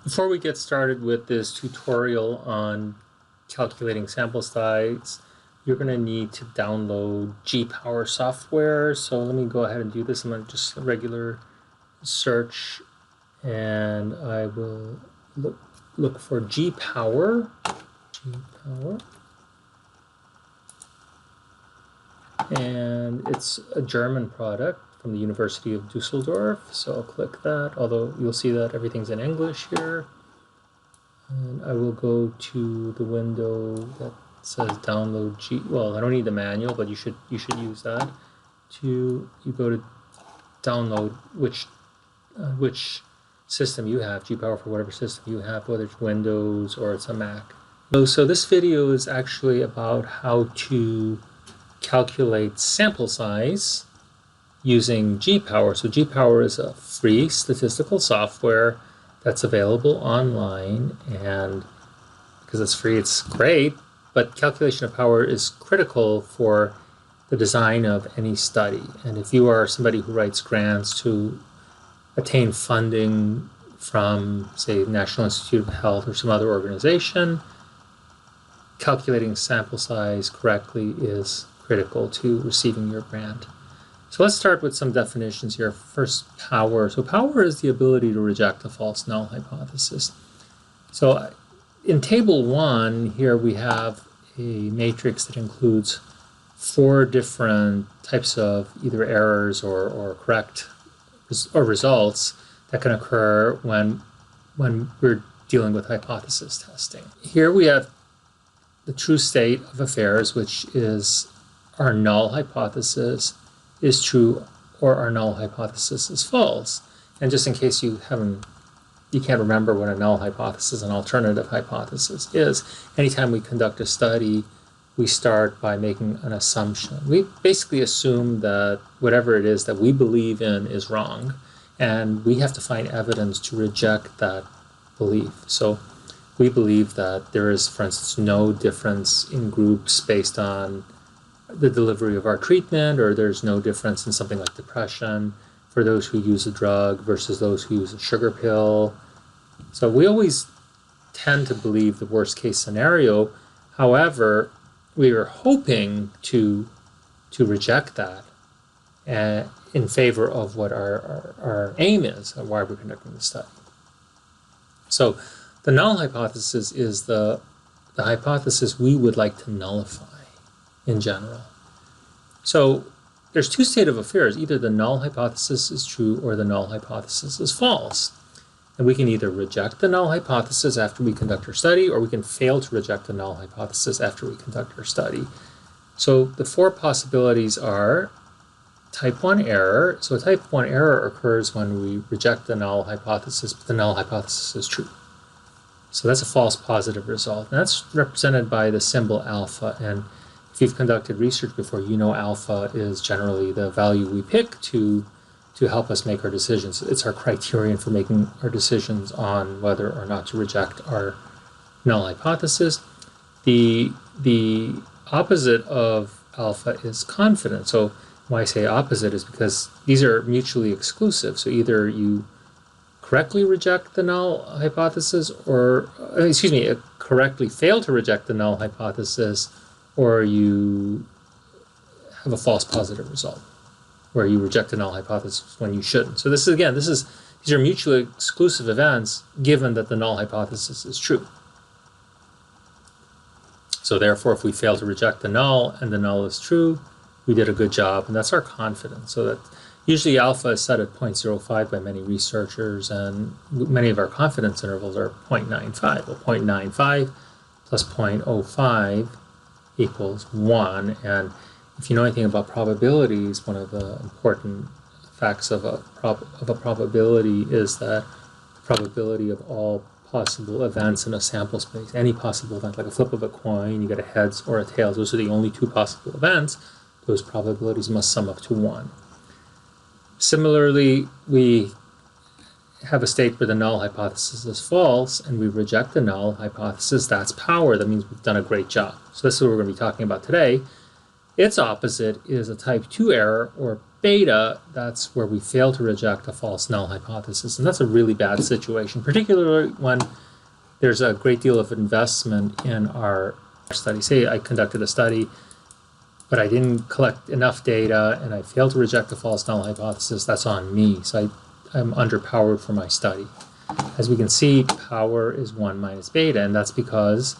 Before we get started with this tutorial on calculating sample size, you're going to need to download gpower software. So let me go ahead and do this. I'm going to just regular search, and I will look for gpower. And it's a German product from the University of Düsseldorf, so I'll click that, although you'll see that everything's in English here. And I will go to the window that says download well, I don't need the manual, but you should use that. You go to download which system you have, gpower for whatever system you have, whether it's Windows or it's a Mac. So this video is actually about how to calculate sample size using gpower. So gpower is a free statistical software that's available online, and because it's free, it's great, but calculation of power is critical for the design of any study. And if you are somebody who writes grants to attain funding from, say, National Institute of Health or some other organization, calculating sample size correctly is critical to receiving your grant. So let's start with some definitions here. First, power. So power is the ability to reject a false null hypothesis. So in table 1 here we have a matrix that includes 4 different types of either errors or correct or results that can occur when we're dealing with hypothesis testing. Here we have the true state of affairs, which is our null hypothesis is true or our null hypothesis is false. And just in case you can't remember what a null hypothesis and alternative hypothesis is, anytime we conduct a study, we start by making an assumption. We basically assume that whatever it is that we believe in is wrong, and we have to find evidence to reject that belief. So we believe that there is, for instance, no difference in groups based on the delivery of our treatment, or there's no difference in something like depression for those who use a drug versus those who use a sugar pill. So we always tend to believe the worst case scenario. However, we are hoping to reject that in favor of what our aim is and why we're conducting the study. So the null hypothesis is the hypothesis we would like to nullify in general. So there's 2 states of affairs. Either the null hypothesis is true or the null hypothesis is false. And we can either reject the null hypothesis after we conduct our study, or we can fail to reject the null hypothesis after we conduct our study. So the 4 possibilities are type 1 error. So a type 1 error occurs when we reject the null hypothesis, but the null hypothesis is true. So that's a false positive result. And that's represented by the symbol alpha. And if you've conducted research before, you know alpha is generally the value we pick to help us make our decisions. It's our criterion for making our decisions on whether or not to reject our null hypothesis. The opposite of alpha is confidence. So why I say opposite is because these are mutually exclusive. So either you correctly reject the null hypothesis, or correctly fail to reject the null hypothesis, or you have a false positive result where you reject the null hypothesis when you shouldn't. So these are mutually exclusive events given that the null hypothesis is true. So therefore, if we fail to reject the null and the null is true, we did a good job, and that's our confidence. So that usually alpha is set at 0.05 by many researchers, and many of our confidence intervals are 0.95. Well, 0.95 plus 0.05 equals 1. And if you know anything about probabilities, one of the important facts of a probability is that the probability of all possible events in a sample space, any possible event, like a flip of a coin, you get a heads or a tails, those are the only 2 possible events, those probabilities must sum up to 1. Similarly, we have a state where the null hypothesis is false, and we reject the null hypothesis. That's power. That means we've done a great job. So this is what we're going to be talking about today. Its opposite is a type 2 error, or beta, that's where we fail to reject a false null hypothesis. And that's a really bad situation, particularly when there's a great deal of investment in our study. Say I conducted a study, but I didn't collect enough data and I failed to reject a false null hypothesis. That's on me. So I'm underpowered for my study. As we can see, power is 1 minus beta, and that's because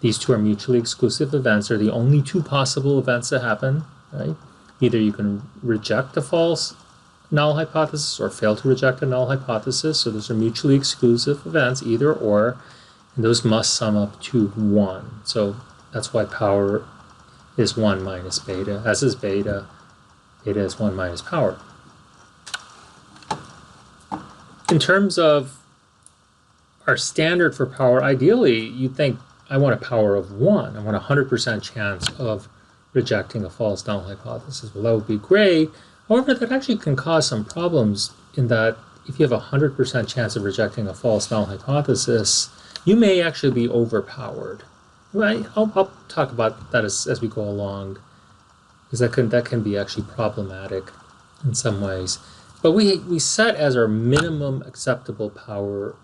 these two are mutually exclusive events. They're the only two possible events that happen, right? Either you can reject a false null hypothesis or fail to reject a null hypothesis. So those are mutually exclusive events, either or, and those must sum up to 1. So that's why power is 1 minus beta, as is beta. Beta is 1 minus power. In terms of our standard for power, ideally, you'd think, I want a power of 1. I want a 100% chance of rejecting a false null hypothesis. Well, that would be great. However, that actually can cause some problems in that if you have a 100% chance of rejecting a false null hypothesis, you may actually be overpowered. Well, I'll talk about that as we go along, because that can be actually problematic in some ways. But we set as our minimum acceptable power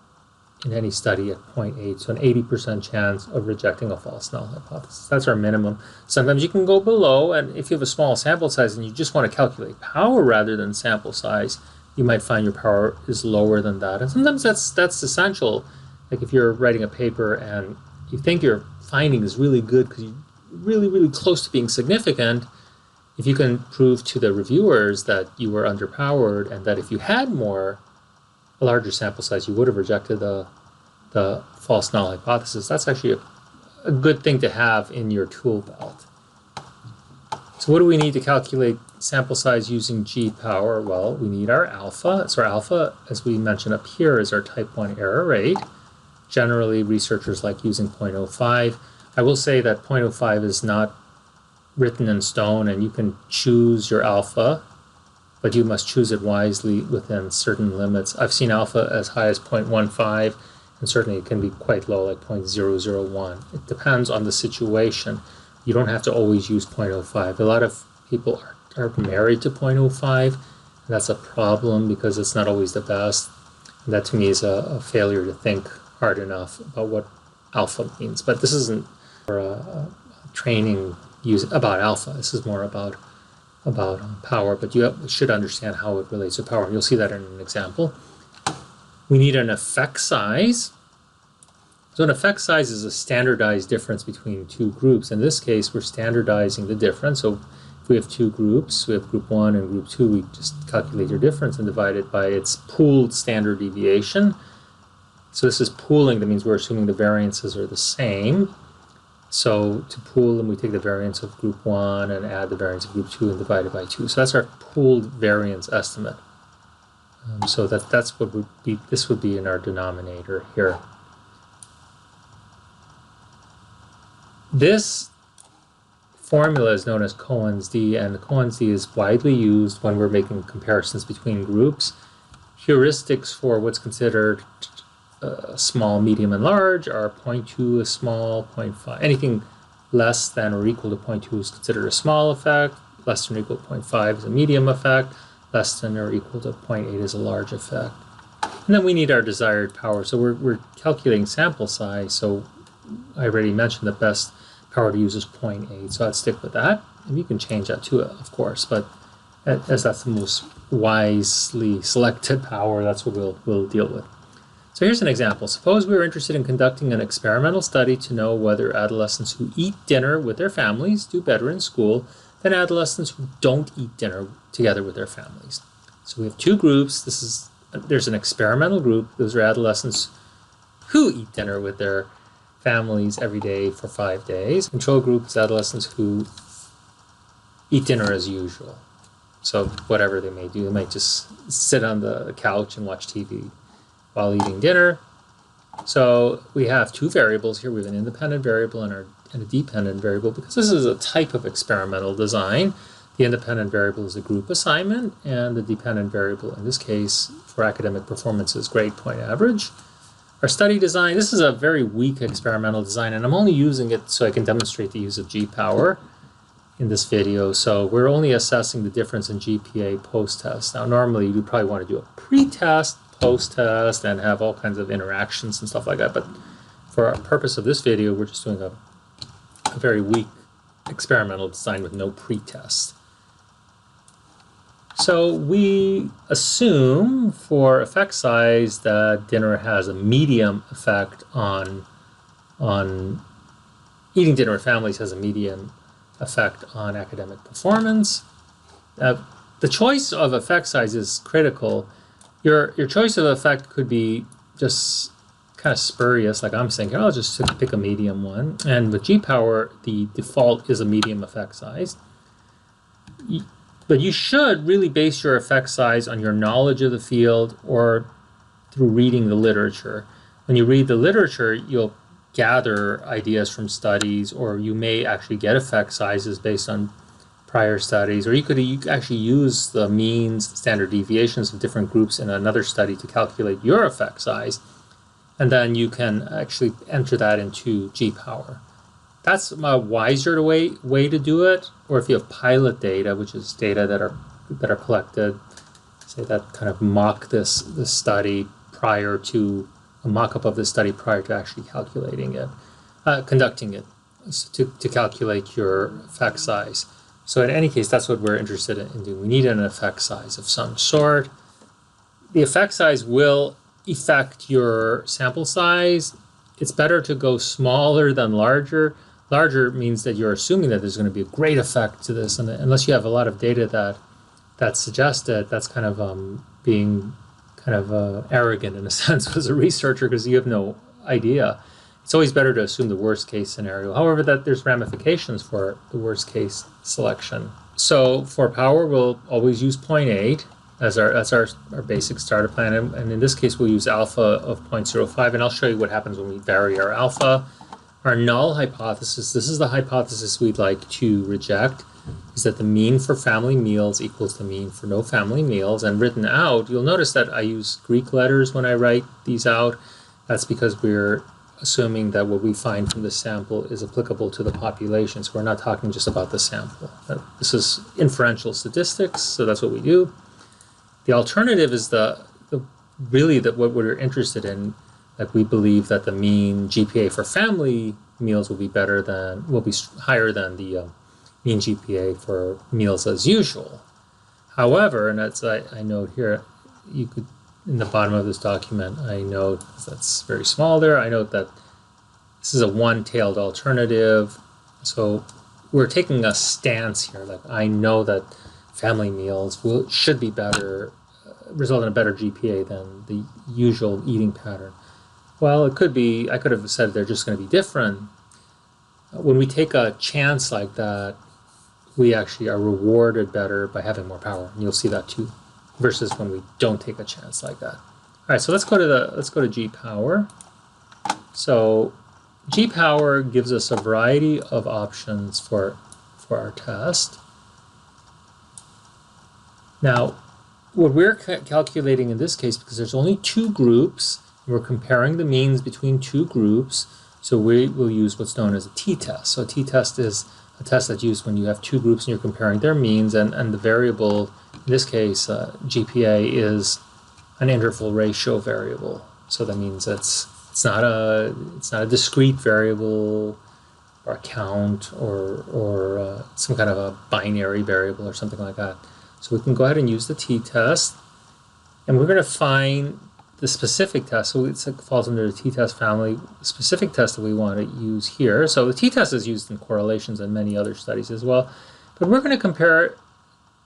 in any study at 0.8, so an 80% chance of rejecting a false null hypothesis. That's our minimum. Sometimes you can go below, and if you have a small sample size and you just want to calculate power rather than sample size, you might find your power is lower than that. And sometimes that's essential. Like if you're writing a paper and you think your finding is really good because you're really, really close to being significant, if you can prove to the reviewers that you were underpowered and that if you had a larger sample size, you would have rejected the false null hypothesis, that's actually a good thing to have in your tool belt. So what do we need to calculate sample size using gpower? Well, we need our alpha. So our alpha, as we mentioned up here, is our type 1 error rate. Generally, researchers like using 0.05. I will say that 0.05 is not written in stone, and you can choose your alpha, but you must choose it wisely within certain limits. I've seen alpha as high as 0.15, and certainly it can be quite low, like 0.001. It depends on the situation. You don't have to always use 0.05. A lot of people are married to 0.05, and that's a problem because it's not always the best. And that to me is a failure to think hard enough about what alpha means. But this isn't for a training about alpha. This is more about power, but you should understand how it relates to power. And you'll see that in an example. We need an effect size. So an effect size is a standardized difference between two groups. In this case, we're standardizing the difference. So if we have two groups, we have group 1 and group 2, we just calculate your difference and divide it by its pooled standard deviation. So this is pooling. That means we're assuming the variances are the same. So to pool them, we take the variance of group 1 and add the variance of group 2 and divide it by 2. So that's our pooled variance estimate. So that's what this would be in our denominator here. This formula is known as Cohen's d, and Cohen's d is widely used when we're making comparisons between groups. Heuristics for what's considered small, medium, and large are 0.2 is small, 0.5. Anything less than or equal to 0.2 is considered a small effect, less than or equal to 0.5 is a medium effect, less than or equal to 0.8 is a large effect. And then we need our desired power. So we're calculating sample size. So I already mentioned the best power to use is 0.8. So I'd stick with that. And you can change that too, of course. But as that's the most wisely selected power, that's what we'll deal with. So here's an example. Suppose we were interested in conducting an experimental study to know whether adolescents who eat dinner with their families do better in school than adolescents who don't eat dinner together with their families. So we have two groups. There's an experimental group. Those are adolescents who eat dinner with their families every day for 5 days. Control group is adolescents who eat dinner as usual. So whatever they may do, they might just sit on the couch and watch TV while eating dinner. So we have two variables here. We have an independent variable and a dependent variable because this is a type of experimental design. The independent variable is a group assignment, and the dependent variable in this case for academic performance is grade point average. Our study design, this is a very weak experimental design, and I'm only using it so I can demonstrate the use of gpower. in this video. So we're only assessing the difference in GPA post-test. Now, normally you probably want to do a pre-test, post-test, and have all kinds of interactions and stuff like that. But for our purpose of this video, we're just doing a very weak experimental design with no pre-test. So we assume for effect size that dinner has a medium effect on eating dinner with families has a medium effect on academic performance. The choice of effect size is critical. Your choice of effect could be just kind of spurious, like I'm saying, I'll just pick a medium one. And with gpower, the default is a medium effect size. But you should really base your effect size on your knowledge of the field or through reading the literature. When you read the literature, you'll gather ideas from studies, or you may actually get effect sizes based on prior studies, or you could actually use the means, standard deviations of different groups in another study to calculate your effect size, and then you can actually enter that into gpower. That's a wiser way to do it. Or if you have pilot data, which is data that are collected, say that kind of mock this study prior to a mock-up of this study prior to actually calculating it, conducting it to calculate your effect size. So in any case, that's what we're interested in doing. We need an effect size of some sort. The effect size will affect your sample size. It's better to go smaller than larger. Larger means that you're assuming that there's going to be a great effect to this, and unless you have a lot of data that suggests it, that's kind of being kind of arrogant in a sense as a researcher, because you have no idea. It's always better to assume the worst case scenario. However, that there's ramifications for the worst case selection. So for power, we'll always use 0.8 as our basic starter plan, and in this case we'll use alpha of 0.05, and I'll show you what happens when we vary our alpha. Our null hypothesis, this is the hypothesis we'd like to reject, is that the mean for family meals equals the mean for no family meals. And written out, you'll notice that I use Greek letters when I write these out. That's because we're assuming that what we find from the sample is applicable to the population. So we're not talking just about the sample. This is inferential statistics, so that's what we do. The alternative is really what we're interested in. Like, we believe that the mean GPA for family meals will be higher than the mean GPA for meals as usual. However, and that's I note here, you could, in the bottom of this document, I note that's very small there. I note that this is a one-tailed alternative. So we're taking a stance here. Like, I know that family meals should be better, result in a better GPA than the usual eating pattern. Well, it could be, I could have said they're just going to be different. When we take a chance like that, we actually are rewarded better by having more power, and you'll see that too, versus when we don't take a chance like that. All right, so let's go to gpower. So gpower gives us a variety of options for our test. Now, what we're calculating in this case, because there's only two groups, we're comparing the means between two groups, so we will use what's known as a Ttest. So a Ttest is a test that's used when you have two groups and you're comparing their means, and the variable, in this case, GPA, is an interval ratio variable. So that means it's not a discrete variable or a count or some kind of a binary variable or something like that. So we can go ahead and use the Ttest, and we're going to find the specific test. So it falls under the Ttest family, specific test that we want to use here. So the Ttest is used in correlations and many other studies as well. But we're going to compare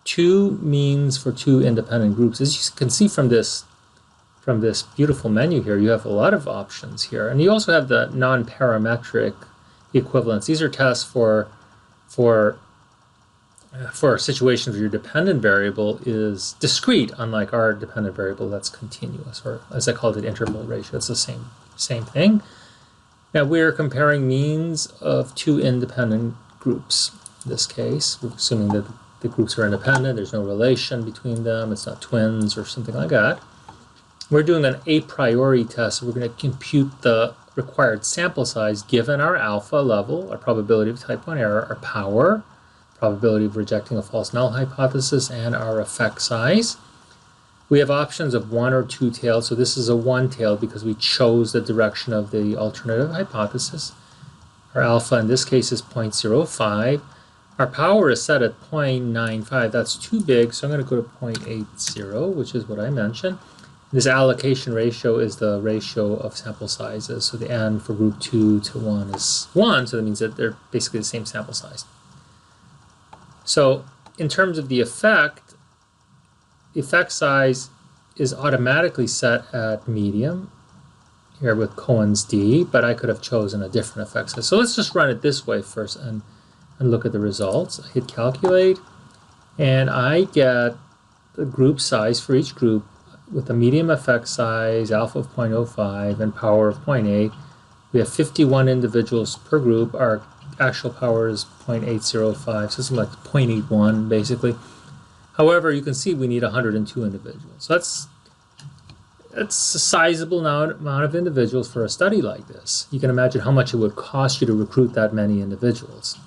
two means for two independent groups. As you can see from this beautiful menu here, you have a lot of options here. And you also have the non-parametric equivalents. These are tests for situations where your dependent variable is discrete, unlike our dependent variable that's continuous, or as I called it, interval ratio. It's the same thing. Now we're comparing means of two independent groups. In this case, we're assuming that the groups are independent, there's no relation between them, it's not twins or something like that. We're doing an a priori test, so we're going to compute the required sample size given our alpha level, our probability of type 1 error, our power, probability of rejecting a false null hypothesis, and our effect size. We have options of 1 or 2 tails, so this is a 1 tail because we chose the direction of the alternative hypothesis. Our alpha in this case is 0.05. Our power is set at 0.95. That's too big, so I'm going to go to 0.80, which is what I mentioned. This allocation ratio is the ratio of sample sizes. So the n for group 2 to 1 is 1, so that means that they're basically the same sample size. So in terms of the effect size is automatically set at medium here with Cohen's d, but I could have chosen a different effect size. So let's just run it this way first and look at the results. I hit calculate, and I get the group size for each group with a medium effect size, alpha of 0.05, and power of 0.8. We have 51 individuals per group. Our actual power is 0.805, so something like 0.81 basically. However, you can see we need 102 individuals. So that's a sizable amount of individuals for a study like this. You can imagine how much it would cost you to recruit that many individuals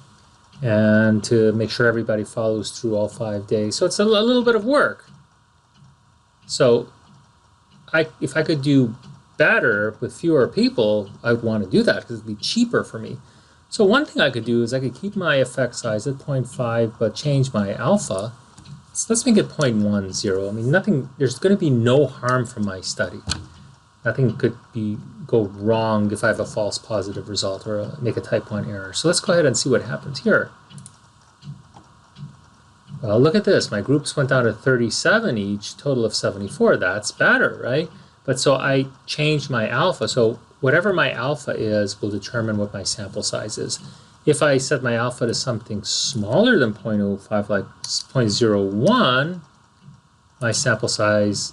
and to make sure everybody follows through all 5 days. So it's a little bit of work. So if I could do better with fewer people, I would want to do that because it would be cheaper for me. So one thing I could do is I could keep my effect size at 0.5 but change my alpha. So let's make it 0.10. I mean, there's going to be no harm from my study. Nothing could go wrong if I have a false positive result or make a type 1 error. So let's go ahead and see what happens here. Well, look at this. My groups went down to 37 each, total of 74. That's better, right? But so I changed my alpha. So whatever my alpha is will determine what my sample size is. If I set my alpha to something smaller than 0.05, like 0.01, my sample size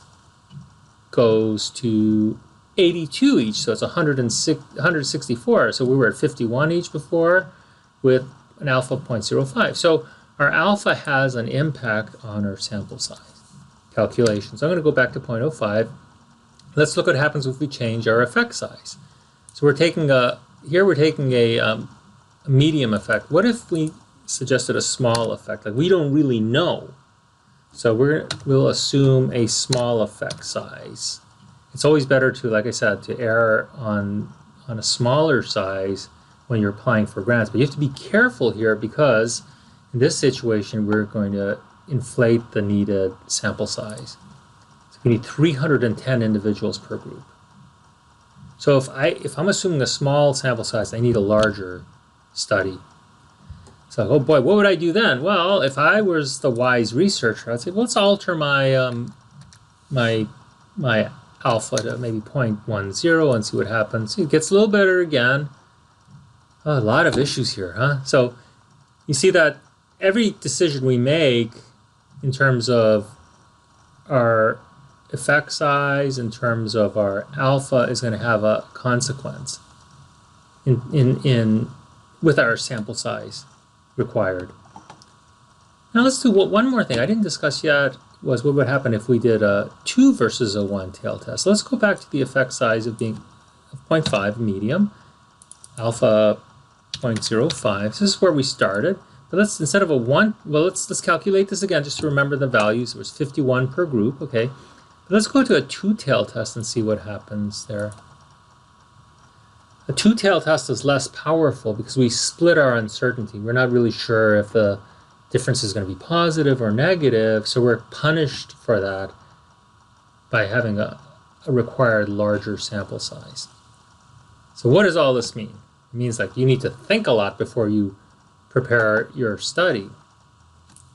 goes to 82 each, so it's 164. So we were at 51 each before with an alpha of 0.05. So our alpha has an impact on our sample size calculation. So I'm going to go back to 0.05. Let's look what happens if we change our effect size. So we're taking a medium effect. What if we suggested a small effect? Like we don't really know. So we'll assume a small effect size. It's always better to, like I said, to err on a smaller size when you're applying for grants. But you have to be careful here because in this situation we're going to inflate the needed sample size. So we need 310 individuals per group. So if I'm assuming a small sample size, I need a larger study. So, oh boy, what would I do then? Well, if I was the wise researcher, I'd say, well, let's alter my my alpha to maybe 0.10 and see what happens. See, it gets a little better again. Oh, a lot of issues here, huh? So you see that every decision we make in terms of our effect size, in terms of our alpha, is going to have a consequence with our sample size required. Now let's do one more thing I didn't discuss yet, was what would happen if we did a 2 versus a 1 tail test. So let's go back to the effect size of being 0.5 medium, alpha 0.05. This is where we started. But let's, instead of a 1, well, let's calculate this again just to remember the values. There was 51 per group, okay. But let's go to a 2-tail test and see what happens there. A 2-tail test is less powerful because we split our uncertainty. We're not really sure if the difference is going to be positive or negative, so we're punished for that by having a required larger sample size. So what does all this mean? It means like you need to think a lot before you prepare your study.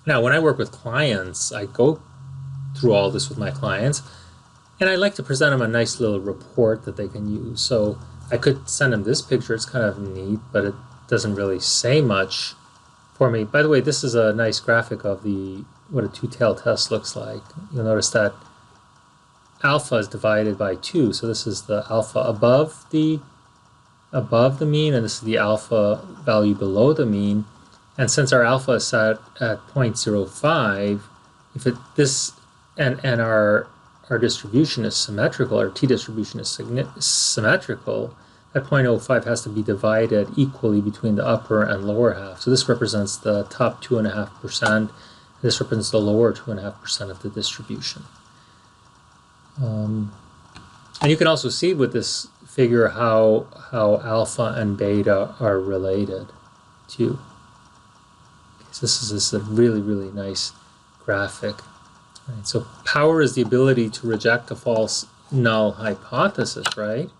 Now, when I work with clients, I go through all this with my clients, and I like to present them a nice little report that they can use. So I could send them this picture. It's kind of neat, but it doesn't really say much for me. By the way, this is a nice graphic of what a 2-tail test looks like. You'll notice that alpha is divided by 2. So this is the alpha above the mean, and this is the alpha value below the mean. And since our alpha is set at 0.05, and our distribution is symmetrical, our t-distribution is symmetrical, that 0.05 has to be divided equally between the upper and lower half. So this represents the top 2.5%. This represents the lower 2.5% of the distribution. And you can also see with this figure how alpha and beta are related too. So this is a really, really nice graphic. Right, so power is the ability to reject a false null hypothesis, right?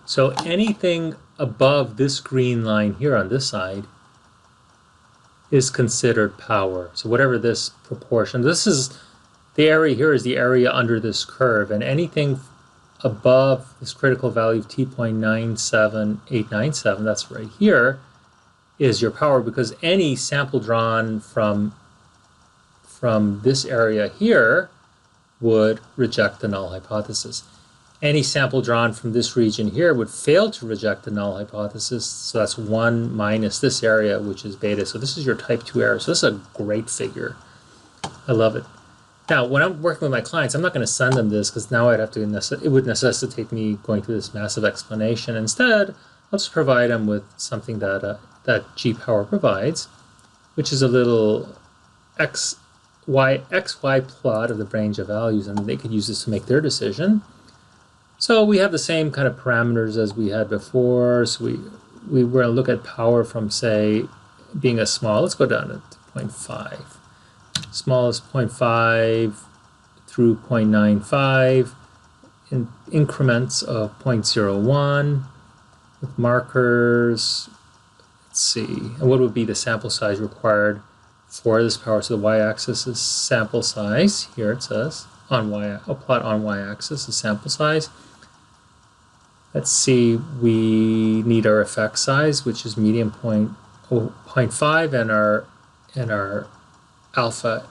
So anything above this green line here on this side is considered power. So whatever this proportion, this is the area here is the area under this curve, and anything above this critical value of t.97897, that's right here, is your power, because any sample drawn from this area here would reject the null hypothesis. Any sample drawn from this region here would fail to reject the null hypothesis, so that's 1 minus this area, which is beta. So this is your type 2 error. So this is a great figure. I love it. Now, when I'm working with my clients, I'm not going to send them this because now it would necessitate me going through this massive explanation. Instead, I'll just provide them with something that gpower provides, which is a little xy plot of the range of values, and they could use this to make their decision. So we have the same kind of parameters as we had before. So we're going to look at power from, say, being a small. Let's go down to 0.5. Small is 0.5 through 0.95 in increments of 0.01 with markers. Let's see. And what would be the sample size required for this power? So the y-axis is sample size. Here it says I'll plot on y-axis the sample size. Let's see, we need our effect size, which is median 0.5, and our alpha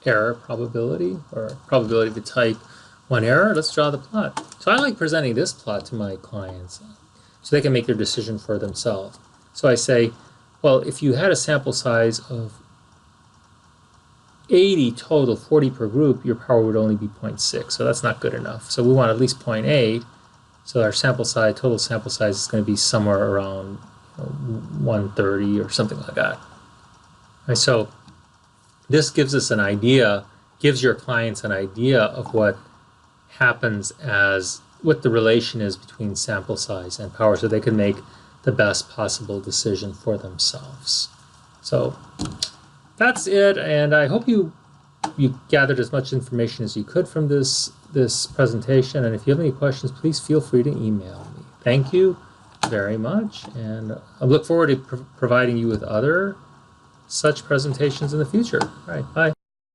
error probability, or probability of a type 1 error. Let's draw the plot. So I like presenting this plot to my clients so they can make their decision for themselves. So I say, well, if you had a sample size of 80 total, 40 per group, your power would only be 0.6. So that's not good enough. So we want at least 0.8. So our sample size, total sample size, is going to be somewhere around 130 or something like that. Right, so this gives us an idea, gives your clients an idea of what happens what the relation is between sample size and power, so they can make the best possible decision for themselves. So that's it, and I hope you gathered as much information as you could from this presentation, and if you have any questions, please feel free to email me. Thank you very much, and I look forward to providing you with other such presentations in the future. All right, bye.